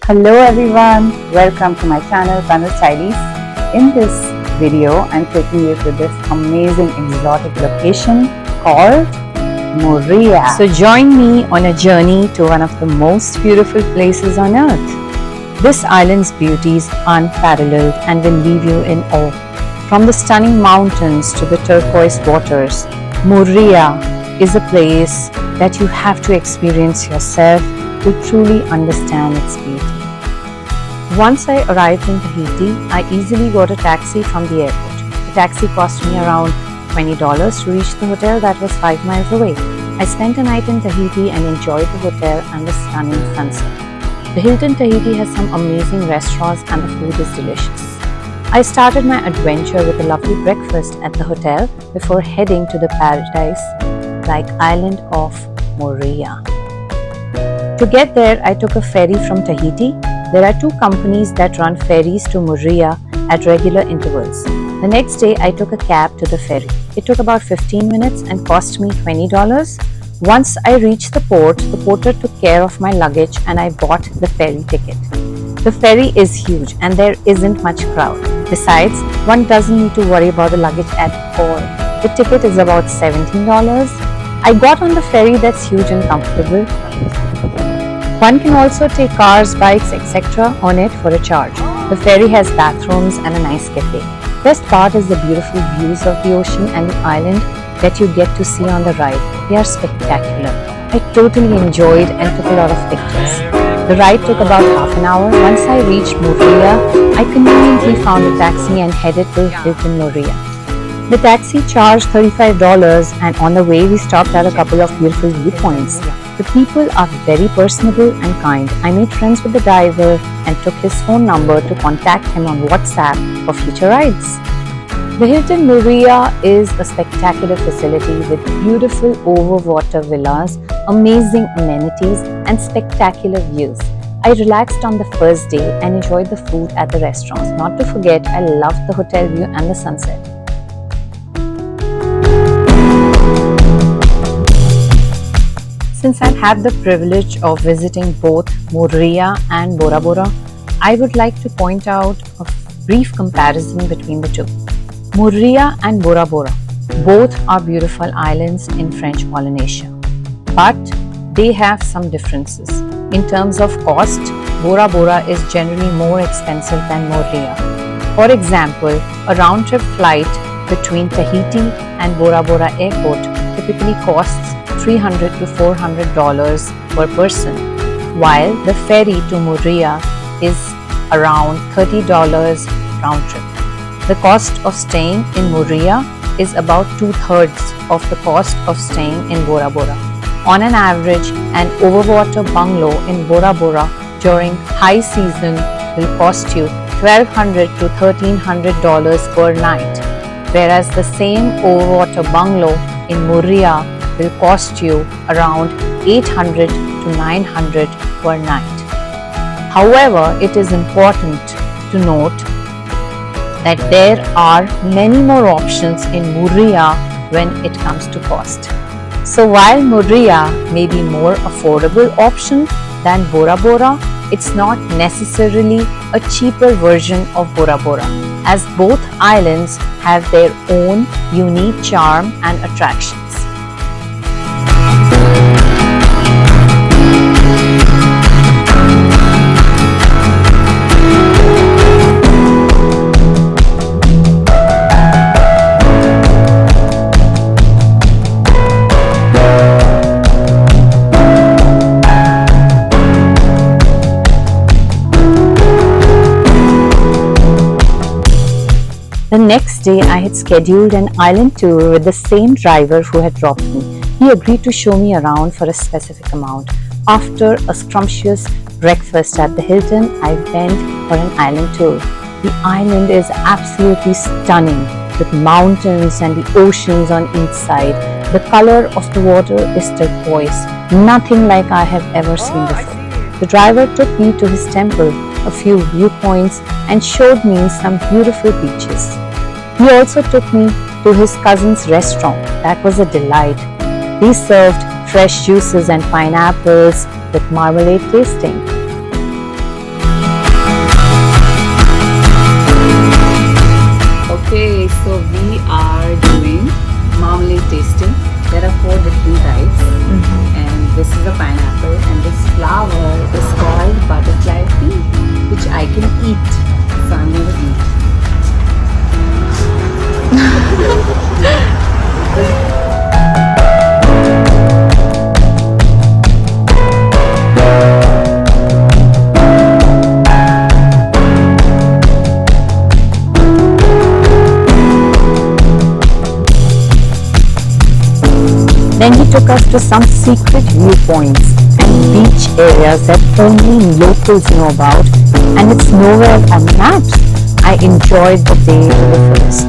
Hello everyone, welcome to my channel Kannada Stylies. In this video, I'm taking you to this amazing exotic location called Moorea. So join me on a journey to one of the most beautiful places on earth. This island's beauty is unparalleled and will leave you in awe. From the stunning mountains to the turquoise waters, Moorea is a place that you have to experience yourself to truly understand its beauty. Once I arrived in Tahiti, I easily got a taxi from the airport. The taxi cost me around $20 to reach the hotel that was 5 miles away. I spent a night in Tahiti and enjoyed the hotel and the stunning sunset. The Hilton Tahiti has some amazing restaurants and the food is delicious. I started my adventure with a lovely breakfast at the hotel before heading to the paradise-like island of Moorea. To get there, I took a ferry from Tahiti. There are 2 companies that run ferries to Moorea at regular intervals. The next day, I took a cab to the ferry. It took about 15 minutes and cost me $20. Once I reached the port, the porter took care of my luggage and I bought the ferry ticket. The ferry is huge and there isn't much crowd. Besides, one doesn't need to worry about the luggage at all. The ticket is about $17. I got on the ferry that's huge and comfortable. One can also take cars, bikes, etc. on it for a charge. The ferry has bathrooms and a nice cafe. Best part is the beautiful views of the ocean and the island that you get to see on the ride. They are spectacular. I totally enjoyed and took a lot of pictures. The ride took about half an hour. Once I reached Moorea, I conveniently found a taxi and headed to Hilton Moorea. The taxi charged $35 and on the way we stopped at a couple of beautiful viewpoints. The people are very personable and kind. I made friends with the driver and took his phone number to contact him on WhatsApp for future rides. The Hilton Moorea is a spectacular facility with beautiful overwater villas, amazing amenities and spectacular views. I relaxed on the first day and enjoyed the food at the restaurants. Not to forget, I loved the hotel view and the sunset. Since I've had the privilege of visiting both Moorea and Bora, I would like to point out a brief comparison between the two. Moorea and Bora both are beautiful islands in French Polynesia, but they have some differences. In terms of cost, Bora is generally more expensive than Moorea. For example, a round-trip flight between Tahiti and Bora airport typically costs $300 to $400 per person, while the ferry to Moorea is around $30 round trip. The cost of staying in Moorea is about 2/3 of the cost of staying in Bora. On an average, an overwater bungalow in Bora during high season will cost you $1,200 to $1,300 per night, whereas the same overwater bungalow in Moorea will cost you around $800 to $900 per night. However, it is important to note that there are many more options in Moorea when it comes to cost. So while Moorea may be more affordable option than Bora, it's not necessarily a cheaper version of Bora, as both islands have their own unique charm and attractions. The next day, I had scheduled an island tour with the same driver who had dropped me. He agreed to show me around for a specific amount. After a scrumptious breakfast at the Hilton, I went for an island tour. The island is absolutely stunning with mountains and the oceans on each side. The color of the water is turquoise, nothing like I have ever seen before. The driver took me to his temple, a few viewpoints and showed me some beautiful beaches. He also took me to his cousin's restaurant. That was a delight. They served fresh juices and pineapples with marmalade tasting. took us to some secret viewpoints and beach areas that only locals know about, and it's nowhere on maps. I enjoyed the day to the fullest.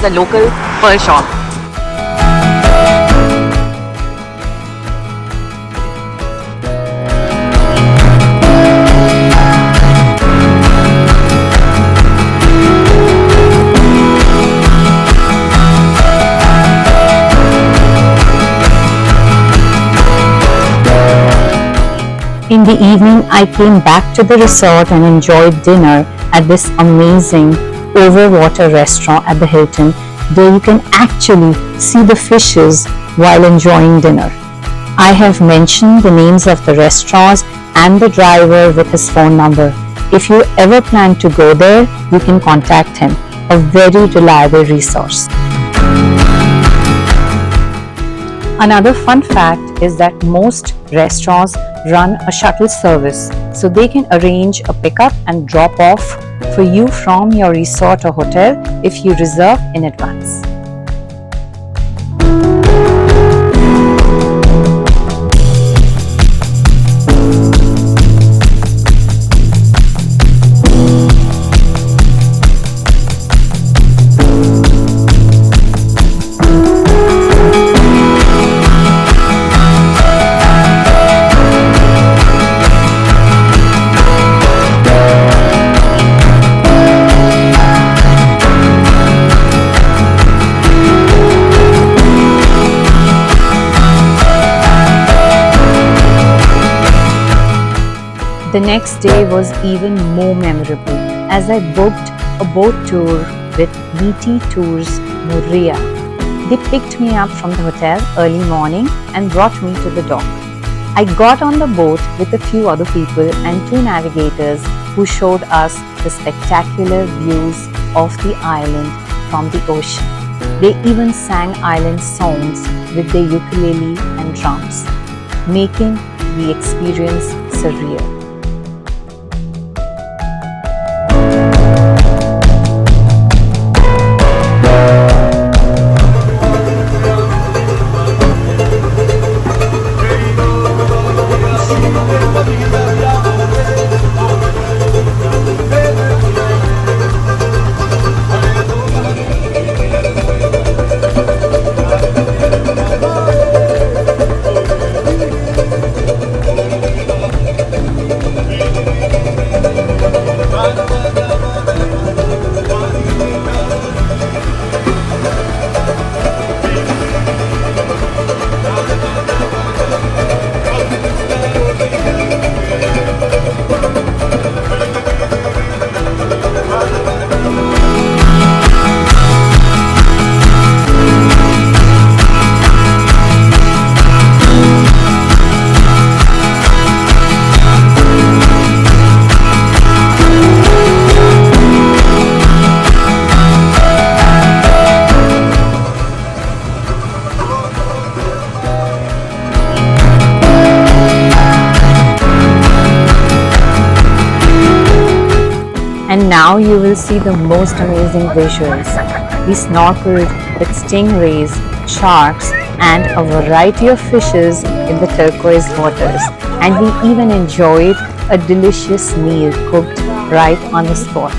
The local pearl shop. In the evening, I came back to the resort and enjoyed dinner at this amazing overwater restaurant at the Hilton. There you can actually see the fishes while enjoying dinner. I have mentioned the names of the restaurants and the driver with his phone number. If you ever plan to go there, you can contact him. A very reliable resource. Another fun fact is that most restaurants run a shuttle service, so they can arrange a pickup and drop off for you from your resort or hotel if you reserve in advance. The next day was even more memorable as I booked a boat tour with Meaty Tours Moorea. They picked me up from the hotel early morning and brought me to the dock. I got on the boat with a few other people and 2 navigators who showed us the spectacular views of the island from the ocean. They even sang island songs with their ukulele and drums, making the experience surreal. And now you will see the most amazing visuals. We snorkeled with stingrays, sharks and a variety of fishes in the turquoise waters, and we even enjoyed a delicious meal cooked right on the spot.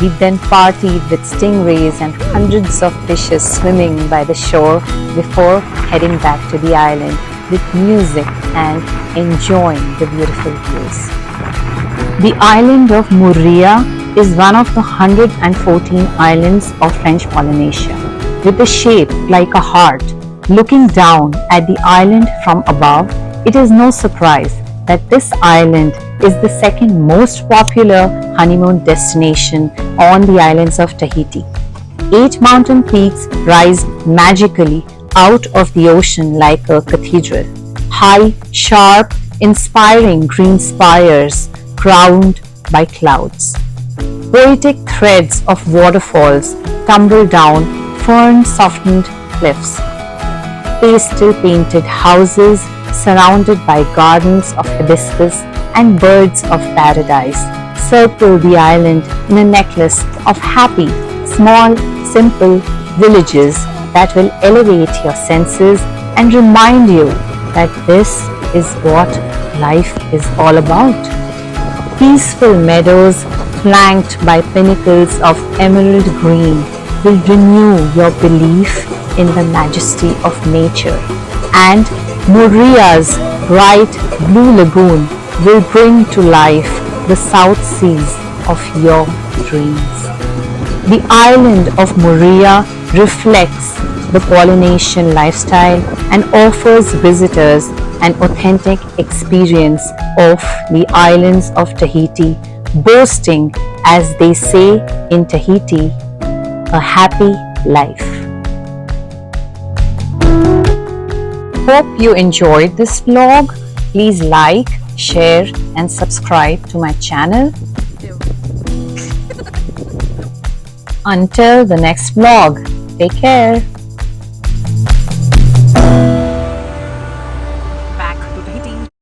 We then partied with stingrays and hundreds of fishes swimming by the shore before heading back to the island with music and enjoying the beautiful views. The island of Moorea is one of the 114 islands of French Polynesia, with a shape like a heart. Looking down at the island from above, it is no surprise that this island is the second most popular honeymoon destination on the islands of Tahiti. 8 mountain peaks rise magically out of the ocean like a cathedral. High, sharp, inspiring green spires crowned by clouds. Poetic threads of waterfalls tumble down fern-softened cliffs. Pastel-painted houses surrounded by gardens of hibiscus and birds of paradise circle the island in a necklace of happy, small, simple villages that will elevate your senses and remind you that this is what life is all about. Peaceful meadows flanked by pinnacles of emerald green will renew your belief in the majesty of nature, and Moorea's bright blue lagoon will bring to life the South Seas of your dreams. The island of Moorea reflects the Polynesian lifestyle and offers visitors an authentic experience of the islands of Tahiti, boasting, as they say in Tahiti, a happy life. Hope you enjoyed this vlog. Please like, share and subscribe to my channel. Until the next vlog, take care.